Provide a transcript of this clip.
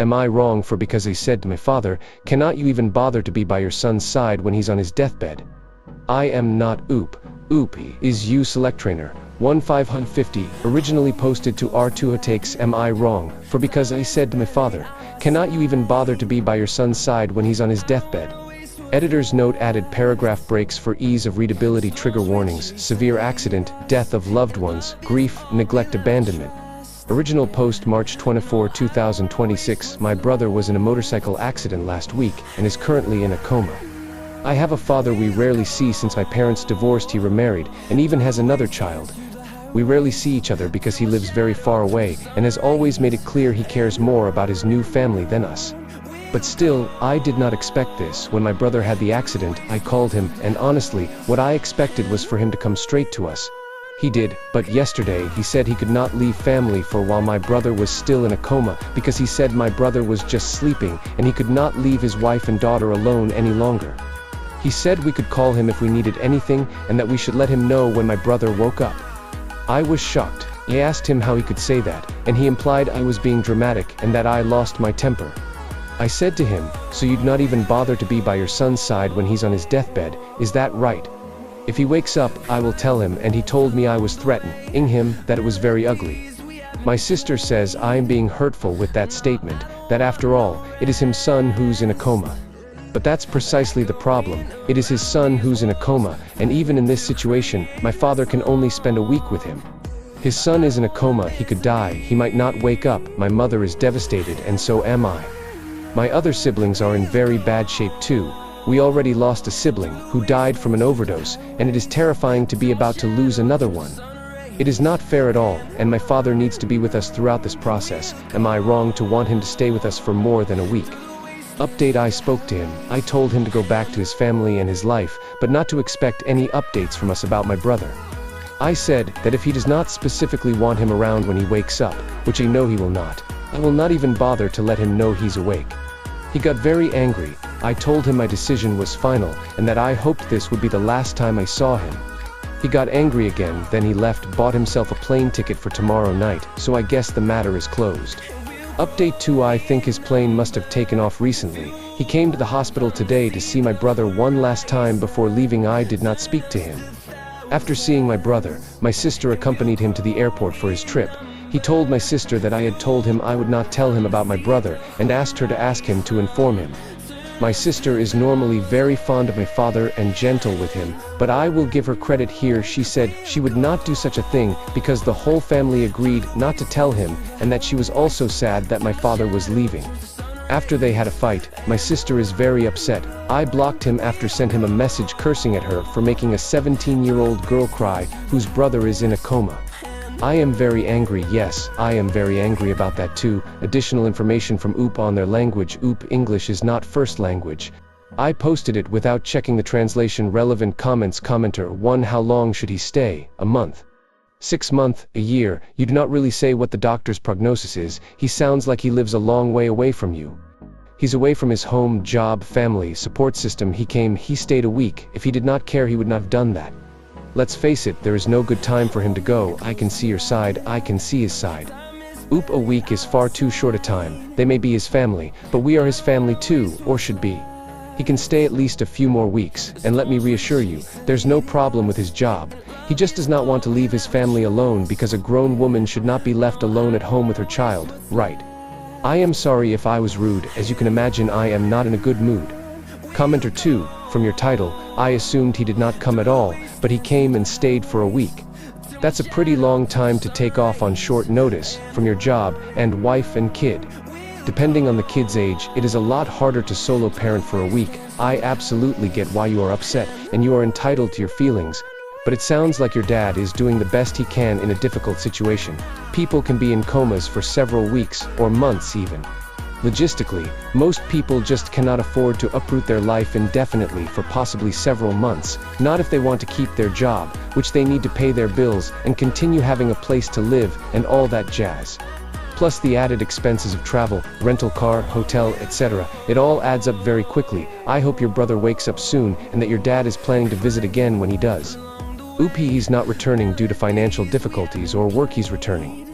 Am I wrong for because I said to my father, cannot you even bother to be by your son's side when he's on his deathbed? I am not Oop. Oop is you select trainer 1550 originally posted to R2 takes. Am I wrong for because I said to my father, cannot you even bother to be by your son's side when he's on his deathbed? Editor's note added paragraph breaks for ease of readability. Trigger warnings: severe accident, death of loved ones, grief, neglect, abandonment. Original post March 24, 2026. My brother was in a motorcycle accident last week and is currently in a coma. I have a father we rarely see since my parents divorced. He remarried and even has another child. We rarely see each other because he lives very far away and has always made it clear he cares more about his new family than us. But still, I did not expect this. When my brother had the accident, I called him, and honestly, what I expected was for him to come straight to us. He did, but yesterday he said he could not leave family for while my brother was still in a coma because he said my brother was just sleeping and he could not leave his wife and daughter alone any longer. He said we could call him if we needed anything and that we should let him know when my brother woke up. I was shocked. I asked him how he could say that, and he implied I was being dramatic and that I lost my temper. I said to him, so you'd not even bother to be by your son's side when he's on his deathbed, is that right? If he wakes up, I will tell him, and he told me I was threatening him, that it was very ugly. My sister says I am being hurtful with that statement, that after all, it is his son who's in a coma. But that's precisely the problem. It is his son who's in a coma, and even in this situation, my father can only spend a week with him. His son is in a coma, he could die, he might not wake up, my mother is devastated and so am I. My other siblings are in very bad shape too. We already lost a sibling, who died from an overdose, and it is terrifying to be about to lose another one. It is not fair at all, and my father needs to be with us throughout this process. Am I wrong to want him to stay with us for more than a week? Update: I spoke to him. I told him to go back to his family and his life, but not to expect any updates from us about my brother. I said that if he does not specifically want him around when he wakes up, which I know he will not, I will not even bother to let him know he's awake. He got very angry. I told him my decision was final, and that I hoped this would be the last time I saw him. He got angry again, then he left, bought himself a plane ticket for tomorrow night, so I guess the matter is closed. Update 2: I think his plane must have taken off recently. He came to the hospital today to see my brother one last time before leaving. I did not speak to him. After seeing my brother, my sister accompanied him to the airport for his trip. He told my sister that I had told him I would not tell him about my brother, and asked her to ask him to inform him. My sister is normally very fond of my father and gentle with him, but I will give her credit here. She said she would not do such a thing because the whole family agreed not to tell him, and that she was also sad that my father was leaving. After they had a fight, my sister is very upset. I blocked him after sent him a message cursing at her for making a 17-year-old girl cry whose brother is in a coma. I am very angry. Yes, I am very angry about that too. Additional information from OOP on their language. OOP English is not first language. I posted it without checking the translation. Relevant comments. Commenter 1: How long should he stay? A month? 6 months? A year? You do not really say what the doctor's prognosis is. He sounds like he lives a long way away from you. He's away from his home, job, family, support system. He stayed a week. If he did not care, he would not have done that. Let's face it, there is no good time for him to go. I can see your side, I can see his side. Oop, a week is far too short a time. They may be his family, but we are his family too, or should be. He can stay at least a few more weeks, and let me reassure you, there's no problem with his job. He just does not want to leave his family alone because a grown woman should not be left alone at home with her child, right? I am sorry if I was rude. As you can imagine, I am not in a good mood. Commenter 2, from your title, I assumed he did not come at all, but he came and stayed for a week. That's a pretty long time to take off on short notice, from your job, and wife and kid. Depending on the kid's age, it is a lot harder to solo parent for a week. I absolutely get why you are upset, and you are entitled to your feelings. But it sounds like your dad is doing the best he can in a difficult situation. People can be in comas for several weeks, or months even. Logistically, most people just cannot afford to uproot their life indefinitely for possibly several months, not if they want to keep their job, which they need to pay their bills and continue having a place to live and all that jazz. Plus the added expenses of travel, rental car, hotel, etc. It all adds up very quickly. I hope your brother wakes up soon and that your dad is planning to visit again when he does. Oop, he's not returning due to financial difficulties or work. He's returning.